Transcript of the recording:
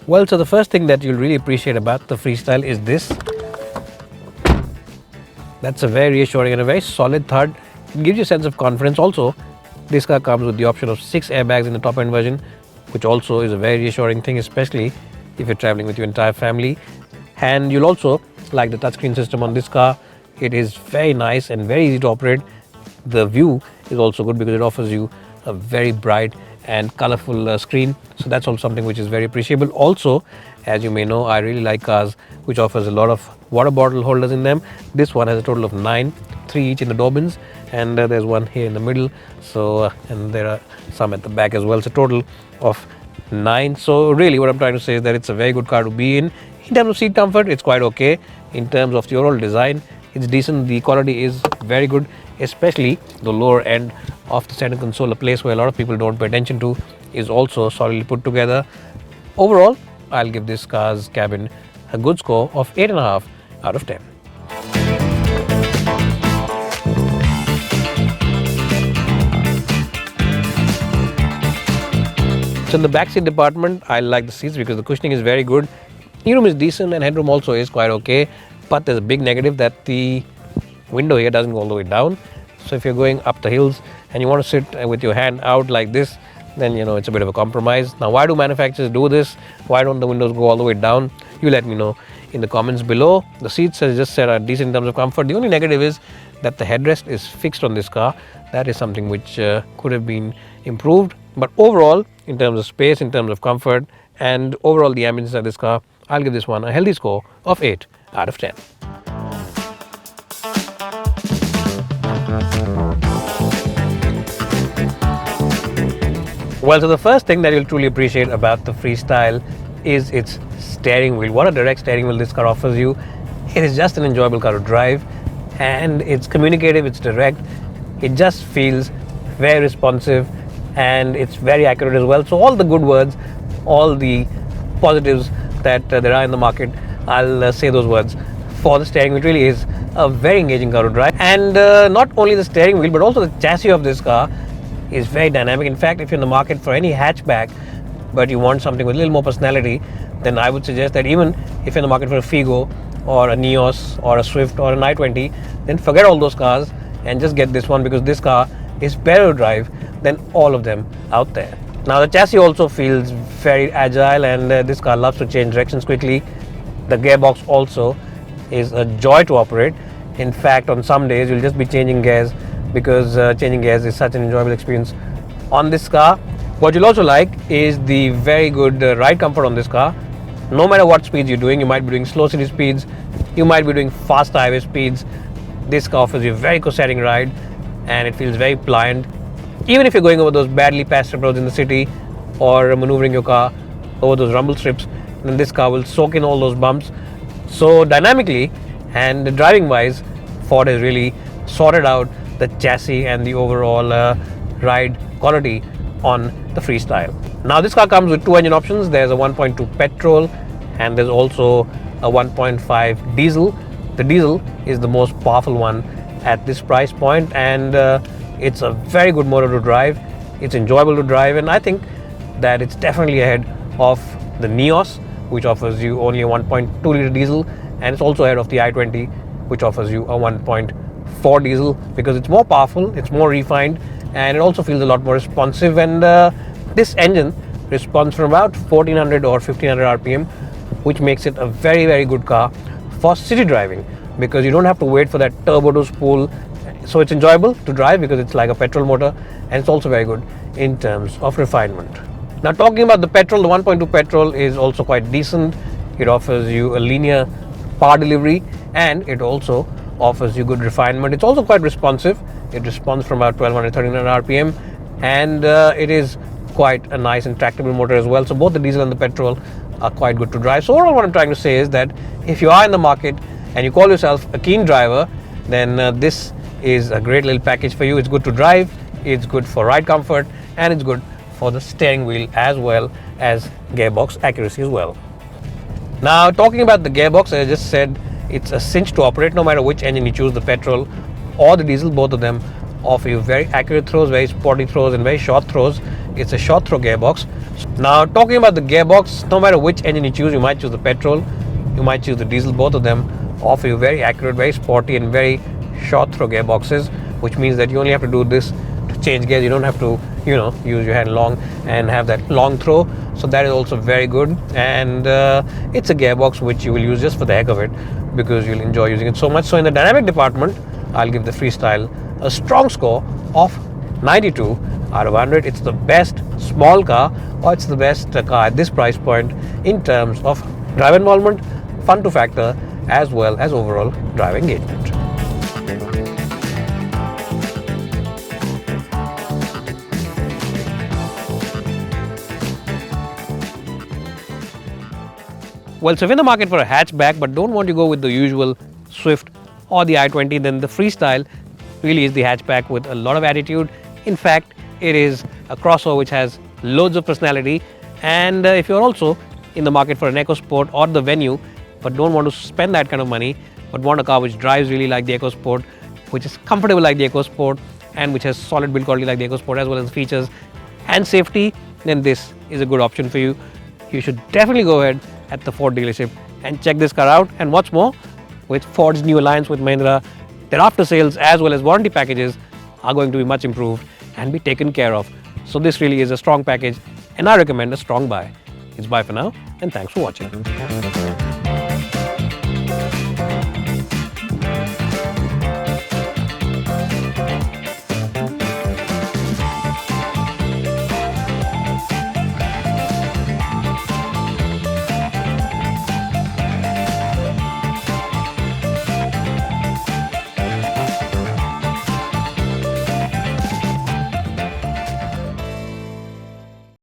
Well, so the first thing that you'll really appreciate about the Freestyle is this. That's a very reassuring and a very solid thud. It gives you a sense of confidence. Also, this car comes with the option of 6 airbags in the top end version, which also is a very reassuring thing, especially if you're traveling with your entire family. And you'll also like the touchscreen system on this car. It is very nice and very easy to operate. The view is also good because it offers you a very bright and colorful screen, so that's also something which is very appreciable. Also, as you may know, I really like cars which offers a lot of water bottle holders in them. This one has a total of 9, 3 each in the door bins, and there's one here in the middle, so and there are some at the back as well, so total of 9. So really what I'm trying to say is that it's a very good car to be in terms of seat comfort. It's quite okay. In terms of the overall design, it's decent. The quality is very good, especially the lower end of the center console, a place where a lot of people don't pay attention to, is also solidly put together. Overall, I'll give this car's cabin a good score of 8.5 out of 10. So in the backseat department, I like the seats because the cushioning is very good. Kneeroom is decent and headroom also is quite okay, but there's a big negative that the window here doesn't go all the way down. So if you're going up the hills and you want to sit with your hand out like this, then it's a bit of a compromise. Now, why do manufacturers do this? Why don't the windows go all the way down? You let me know in the comments below. The seats, as I just said, are decent in terms of comfort. The only negative is that the headrest is fixed on this car. That is something which could have been improved. But overall, in terms of space, in terms of comfort, and overall the ambience of this car, I'll give this one a healthy score of 8 out of 10. Well, so the first thing that you'll truly appreciate about the Freestyle is its steering wheel. What a direct steering wheel this car offers you. It is just an enjoyable car to drive, and it's communicative, it's direct, it just feels very responsive, and it's very accurate as well. So all the good words, all the positives that there are in the market, I'll say those words for the steering wheel. It really is a very engaging car to drive, and not only the steering wheel but also the chassis of this car is very dynamic. In fact, if you're in the market for any hatchback but you want something with a little more personality, then I would suggest that even if you're in the market for a Figo or a Nios or a Swift or an i20, then forget all those cars and just get this one, because this car is better to drive than all of them out there. Now, the chassis also feels very agile, and this car loves to change directions quickly. The gearbox also is a joy to operate. In fact, on some days you'll just be changing gears, because changing gears is such an enjoyable experience on this car. What you'll also like is the very good ride comfort on this car. No matter what speeds you're doing, you might be doing slow city speeds, you might be doing fast highway speeds, this car offers you a very corsetting ride, and it feels very pliant. Even if you're going over those badly patched roads in the city or maneuvering your car over those rumble strips, then this car will soak in all those bumps. So dynamically and driving wise, Ford has really sorted out the chassis and the overall ride quality on the Freestyle. Now, this car comes with 2 engine options. There's a 1.2 petrol and there's also a 1.5 diesel. The diesel is the most powerful one at this price point, and it's a very good motor to drive. It's enjoyable to drive, and I think that it's definitely ahead of the Nios, which offers you only a 1.2 liter diesel, and it's also ahead of the i20, which offers you a 1.4 diesel, because it's more powerful, it's more refined, and it also feels a lot more responsive. And this engine responds from about 1400 or 1500 rpm, which makes it a very, very good car for city driving, because you don't have to wait for that turbo to spool. So it's enjoyable to drive because it's like a petrol motor, and it's also very good in terms of refinement. Now, talking about the petrol, the 1.2 petrol is also quite decent. It offers you a linear power delivery, and it also offers you good refinement. It's also quite responsive. It responds from about 1200 1300 rpm, and it is quite a nice and tractable motor as well. So both the diesel and the petrol are quite good to drive. So overall, what I'm trying to say is that if you are in the market and you call yourself a keen driver, then this is a great little package for you. It's good to drive, it's good for ride comfort, and it's good for the steering wheel as well as gearbox accuracy as well. Now, talking about the gearbox, as I just said, it's a cinch to operate no matter which engine you choose, the petrol or the diesel. Both of them offer you very accurate throws, very sporty throws, and very short throws. It's a short throw gearbox. Now, talking about the gearbox, no matter which engine you choose, you might choose the petrol, you might choose the diesel. Both of them offer you very accurate, very sporty, and very short throw gearboxes, which means that you only have to do this to change gears. You don't have to, use your hand long and have that long throw. So that is also very good, and it's a gearbox which you will use just for the heck of it because you'll enjoy using it so much. So in the dynamic department, I'll give the Freestyle a strong score of 92 out of 100. It's the best small car, or it's the best car at this price point in terms of drive involvement, fun to factor, as well as overall drive engagement. Well, so if you're in the market for a hatchback but don't want to go with the usual Swift or the i20, then the Freestyle really is the hatchback with a lot of attitude. In fact, it is a crossover which has loads of personality. And if you're also in the market for an EcoSport or the Venue but don't want to spend that kind of money but want a car which drives really like the EcoSport, which is comfortable like the EcoSport, and which has solid build quality like the EcoSport as well as features and safety, then this is a good option for you. You should definitely go ahead at the Ford dealership and check this car out. And what's more, with Ford's new alliance with Mahindra, their after sales as well as warranty packages are going to be much improved and be taken care of. So this really is a strong package, and I recommend a strong buy. It's bye for now, and thanks for watching.